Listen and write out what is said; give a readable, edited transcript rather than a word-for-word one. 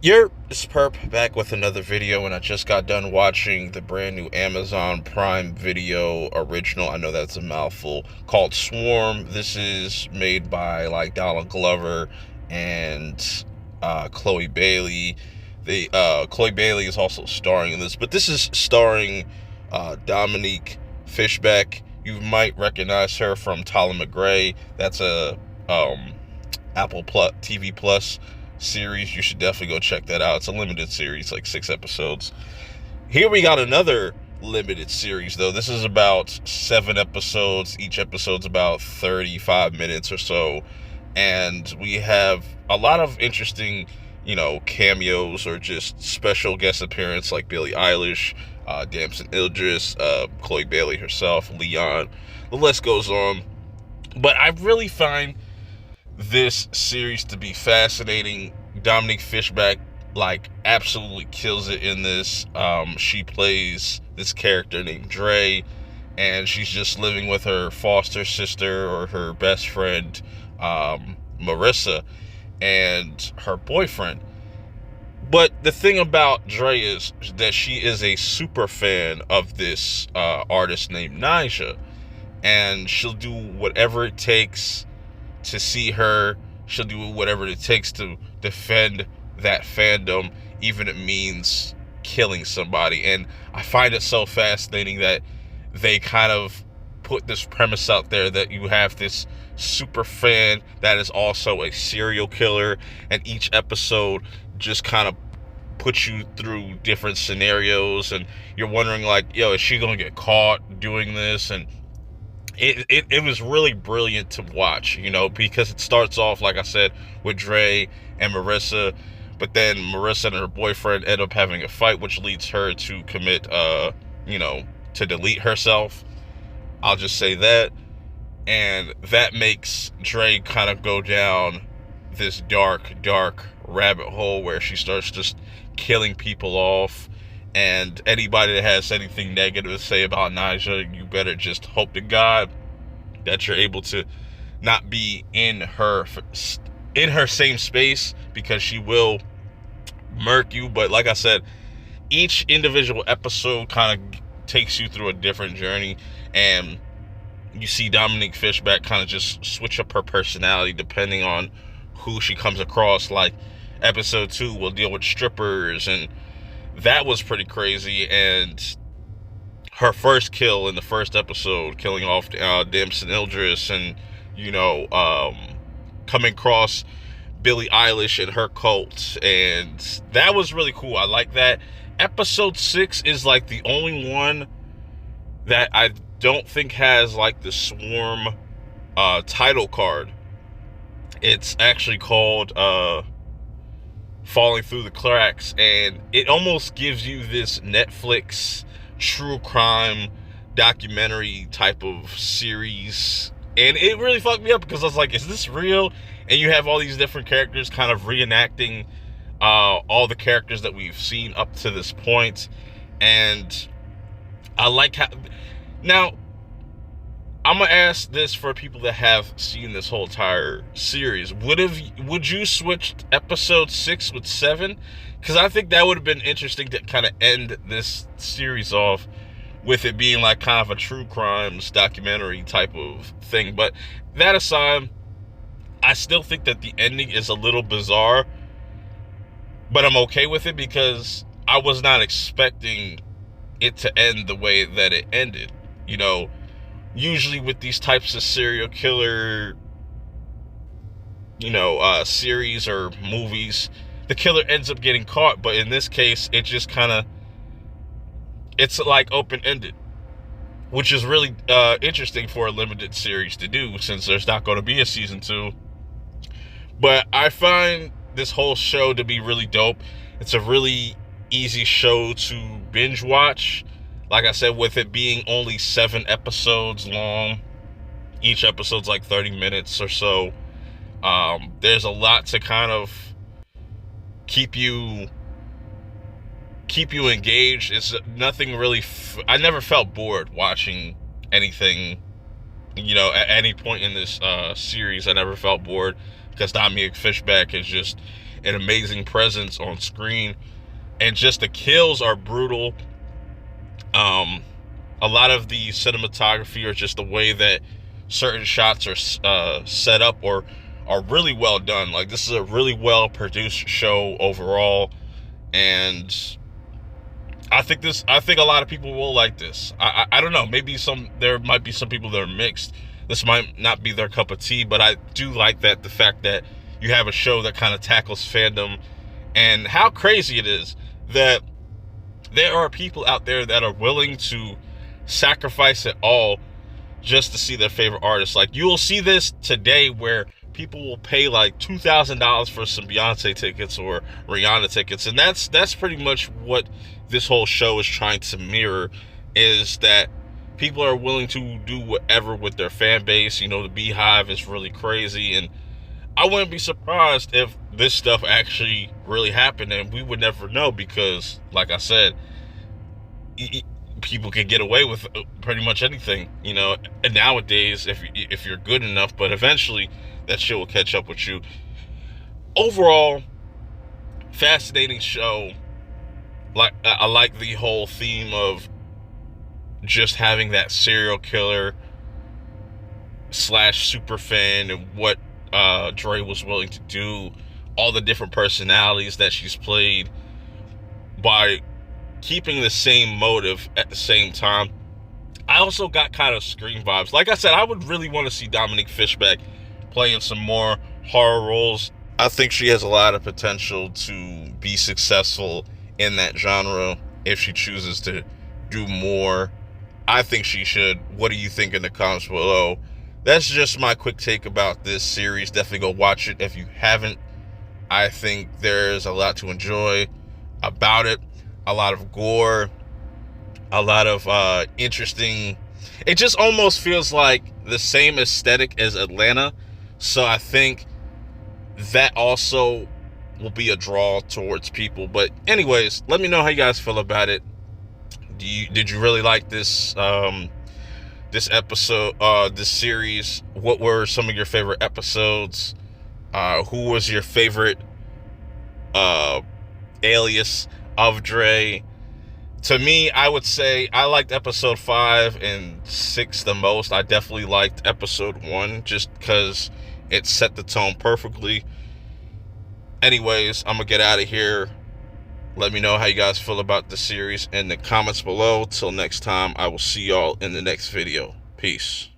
It's Perp back with another video, and I just got done watching the brand new Amazon Prime Video original. I know that's a mouthful, called Swarm. This is made by like Donald Glover and Chloe Bailey. Chloe Bailey is also starring in this, but this is starring Dominique Fishback. You might recognize her from Tyler McGray. That's a Apple Plus TV Plus series. You should definitely go check that out. It's a limited series, like 6 episodes. Here we got another limited series, though. This is about 7 episodes. Each episode's about 35 minutes or so. And we have a lot of interesting, cameos or just special guest appearance, like Billie Eilish, Damson Idris, Chloe Bailey herself, Leon. The list goes on. But I really find this series to be fascinating. Dominique Fishback absolutely kills it in this. She plays this character named Dre, and she's just living with her foster sister or her best friend, Marissa, and her boyfriend. But the thing about Dre is that she is a super fan of this artist named Nyjah, and she'll do whatever it takes to see her. She'll do whatever it takes to defend that fandom, even if it means killing somebody. And I find it so fascinating that they kind of put this premise out there that you have this super fan that is also a serial killer, and each episode just kind of puts you through different scenarios, and you're wondering is she gonna get caught doing this? And it was really brilliant to watch, because it starts off, like I said, with Dre and Marissa, but then Marissa and her boyfriend end up having a fight, which leads her to commit, to delete herself. I'll just say that. And that makes Dre kind of go down this dark rabbit hole where she starts just killing people off. And anybody that has anything negative to say about Nyjah, you better just hope to God that you're able to not be in her same space, because she will murk you. But like I said, each individual episode kind of takes you through a different journey, and you see Dominique Fishback kind of just switch up her personality depending on who she comes across. Like episode 2 will deal with strippers, and that was pretty crazy. And her first kill in the first episode, killing off Damson Idris, and coming across Billie Eilish and her cult, and that was really cool. I like that. Episode 6 is like the only one that I don't think has like the Swarm title card. It's actually called Falling Through the Cracks, and it almost gives you this Netflix true crime documentary type of series. And it really fucked me up, because I was like, is this real? And you have all these different characters kind of reenacting all the characters that we've seen up to this point. And I like how... Now, I'm gonna ask this for people that have seen this whole entire series. Would you switch episode 6 with 7? Because I think that would have been interesting to kind of end this series off with it being like kind of a true crimes documentary type of thing. But that aside, I still think that the ending is a little bizarre, but I'm okay with it, because I was not expecting it to end the way that it ended. Usually with these types of serial killer, series or movies, the killer ends up getting caught. But in this case, it just it's like open-ended, which is really interesting for a limited series to do, since there's not going to be a season 2. But I find this whole show to be really dope. It's a really easy show to binge watch. Like I said, with it being only 7 episodes long, each episode's like 30 minutes or so. There's a lot to kind of keep you engaged. It's nothing really. I never felt bored watching anything. At any point in this series, I never felt bored, because Dominique Fishback is just an amazing presence on screen, and just the kills are brutal. A lot of the cinematography, or just the way that certain shots are set up, or are really well done. Like, this is a really well produced show overall, and I think a lot of people will like this. I don't know, maybe there might be some people that are mixed. This might not be their cup of tea, but I do like the fact that you have a show that kind of tackles fandom, and how crazy it is that there are people out there that are willing to sacrifice it all just to see their favorite artist. Like, you will see this today where people will pay like $2,000 for some Beyonce tickets or Rihanna tickets, and that's pretty much what this whole show is trying to mirror, is that people are willing to do whatever with their fan base. You know, the Bey Hive is really crazy, and I wouldn't be surprised if this stuff actually really happened, and we would never know, because, like I said, people can get away with pretty much anything, you know, and nowadays, if you're good enough. But eventually that shit will catch up with you. Overall, fascinating show. Like, I like the whole theme of just having that serial killer slash super fan, and what Dre was willing to do, all the different personalities that she's played, by keeping the same motive at the same time. I also got kind of Scream vibes. Like I said, I would really want to see Dominique Fishback playing some more horror roles. I think she has a lot of potential to be successful in that genre if she chooses to do more. I think she should. What do you think in the comments below? That's just my quick take about this series. Definitely go watch it if you haven't. I think there's a lot to enjoy about it. A lot of gore, a lot of interesting. It just almost feels like the same aesthetic as Atlanta, so I think that also will be a draw towards people. But anyways, let me know how you guys feel about it. Did you really like this this episode, this series? What were some of your favorite episodes? Who was your favorite alias of Dre? To me, I would say I liked episode 5 and 6 the most. I definitely liked episode 1 just because it set the tone perfectly. Anyways, I'm gonna get out of here. Let me know how you guys feel about the series in the comments below. Till next time, I will see y'all in the next video. Peace.